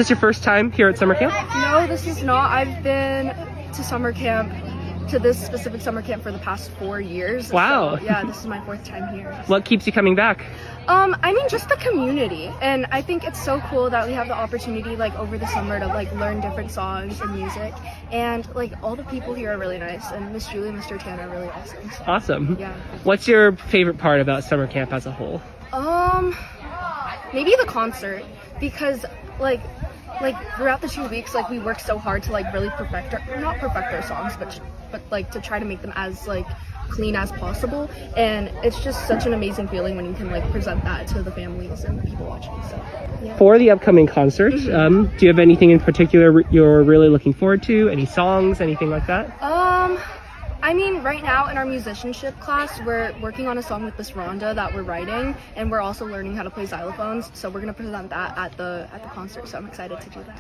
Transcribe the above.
Is this your first time here at summer camp? No, this is not. I've been to summer camp, to this specific summer camp for the past 4 years. Wow. So, yeah, this is my 4th time here. What keeps you coming back? I mean, just the community. And I think it's so cool that we have the opportunity, like, over the summer to, like, learn different songs and music. And, like, all the people here are really nice. And Miss Julie and Mr. Tan are really awesome. So, Awesome. yeah. What's your favorite part about summer camp as a whole? Maybe the concert, because like throughout the 2 weeks, like, we worked so hard to, like, really not perfect our songs, but like to try to make them as, like, clean as possible. And it's just such an amazing feeling when you can, like, present that to the families and the people watching. So yeah. For the upcoming concert, do you have anything in particular you're really looking forward to? Any songs, anything like that? I mean, right now in our musicianship class, we're working on a song with Miss Rhonda that we're writing, and we're also learning how to play xylophones. So we're gonna present that at the concert. So I'm excited to do that.